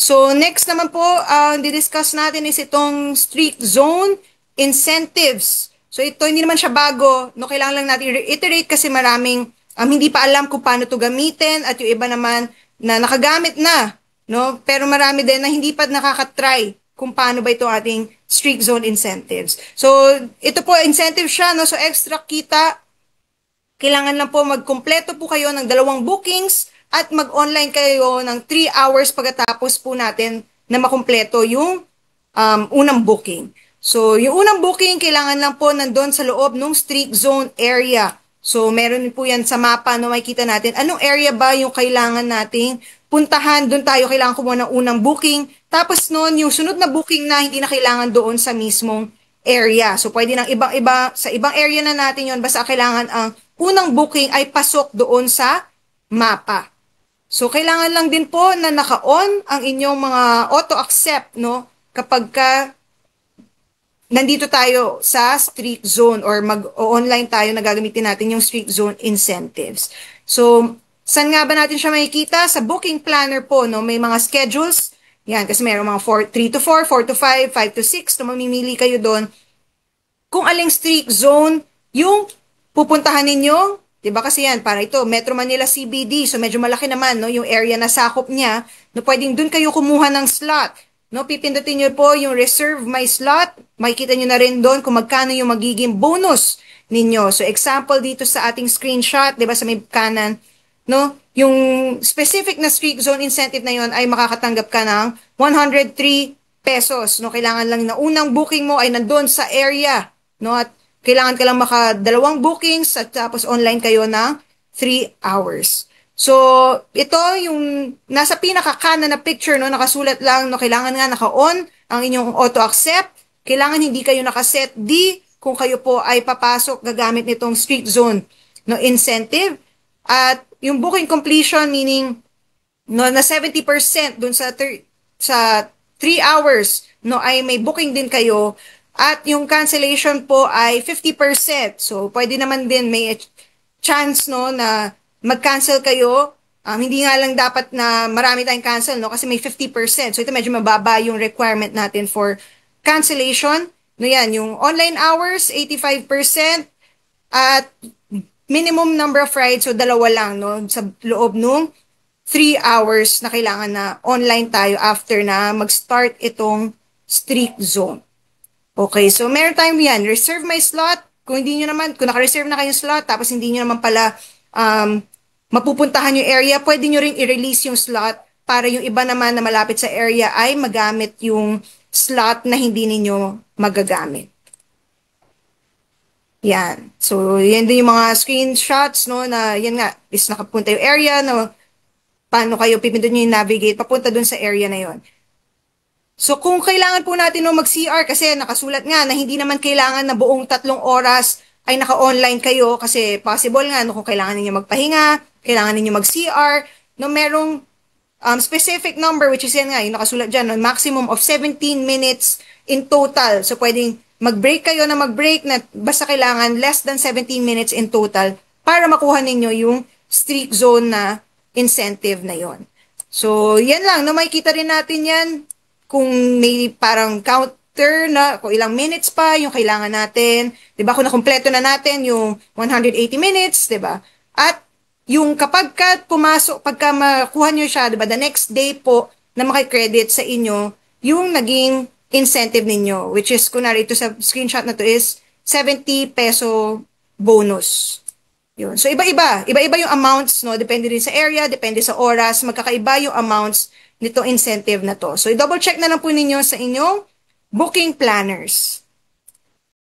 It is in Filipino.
So, next naman po, di-discuss natin is itong streak zone incentives. So, ito hindi naman siya bago. No, kailangan lang natin i-reiterate kasi maraming hindi pa alam kung paano to gamitin at yung iba naman na nakagamit na. No? Pero marami din na hindi pa nakakatry kung paano ba ito ating streak zone incentives. So, ito po, incentive siya. No? So, extra kita kailangan lang po magkumpleto po kayo ng 2 bookings at mag-online kayo ng 3 hours pagkatapos po natin na makumpleto yung unang booking. So, yung unang booking, kailangan lang po nandun sa loob ng streak zone area. So, meron po yan sa mapa na makikita natin. Anong area ba yung kailangan nating puntahan? Doon tayo kailangan kumuha ng unang booking. Tapos noon, yung sunod na booking na hindi na kailangan doon sa mismong area. So, pwede ng ibang-iba, sa ibang area na natin yon basta kailangan ang unang booking ay pasok doon sa mapa. So, kailangan lang din po na naka-on ang inyong mga auto-accept, no? Kapag ka nandito tayo sa streak zone or mag-online tayo na gagamitin natin yung streak zone incentives. So, saan nga ba natin siya makikita? Sa booking planner po, no? May mga schedules. Yan, kasi mayroong mga 3 to 4, 4 to 5, 5 to 6. No, mamimili kayo doon kung aling streak zone yung pupuntahan ninyo. Diba kasi yan, para ito, Metro Manila CBD, so medyo malaki naman, no, yung area na sakop niya, no, pwedeng dun kayo kumuha ng slot. No, pipindutin nyo po yung reserve my slot, makikita nyo na rin doon kung magkano yung magiging bonus ninyo. So, example dito sa ating screenshot, diba sa may kanan, no, yung specific na streak zone incentive na yon ay makakatanggap ka ng 103 pesos. No, kailangan lang na unang booking mo ay nandoon sa area, no, at kailangan ka lang maka 2 bookings at tapos online kayo ng 3 hours. So, ito yung nasa pinaka-kanan na picture, no, nakasulat lang, no, kailangan nga naka-on ang inyong auto-accept. Kailangan hindi kayo naka-set D kung kayo po ay papasok gagamit nitong streak zone, no, incentive. At yung booking completion, meaning, no, na 70% dun sa 3 hours, no, ay may booking din kayo. At yung cancellation po ay 50%. So, pwede naman din may chance, no, na mag-cancel kayo. Hindi nga lang dapat na marami tayong cancel, no, kasi may 50%. So, ito medyo mababa yung requirement natin for cancellation. No, yan, yung online hours, 85%. At minimum number of rides, so 2 lang, no, sa loob nung 3 hours na kailangan na online tayo after na mag-start itong streak zone. Okay, so meron tayong yan, reserve my slot. Kung hindi nyo naman, kung naka-reserve na kayong slot, tapos hindi nyo naman pala mapupuntahan yung area, pwede nyo ring i-release yung slot para yung iba naman na malapit sa area ay magamit yung slot na hindi ninyo magagamit. Yan. So, yan din yung mga screenshots, no, na yan nga, is nakapunta yung area, no, paano kayo pipindot nyo yung navigate, papunta dun sa area na yon. So, kung kailangan po natin no mag-CR, kasi nakasulat nga na hindi naman kailangan na buong 3 oras ay naka-online kayo, kasi possible nga no, kung kailangan ninyo magpahinga, kailangan ninyo mag-CR, no, merong specific number, which is yan nga, yung nakasulat dyan, no, maximum of 17 minutes in total. So, pwedeng mag-break kayo na mag-break na basta kailangan less than 17 minutes in total para makuha ninyo yung streak zone na incentive na yon. So, yan lang. No, makikita rin natin yan kung may parang counter na kung ilang minutes pa yung kailangan natin. Diba? Kung nakumpleto na natin yung 180 minutes, diba? At yung kapag ka pumasok, pagka makuha nyo siya, diba, the next day po na makikredit sa inyo, yung naging incentive ninyo, which is, kunwari ito sa screenshot na to is 70 peso bonus. Yun. So, iba-iba. Iba-iba yung amounts, no? Depende rin sa area, depende sa oras, magkakaiba yung amounts nitong incentive na to. So, i-double check na lang po ninyo sa inyong booking planners.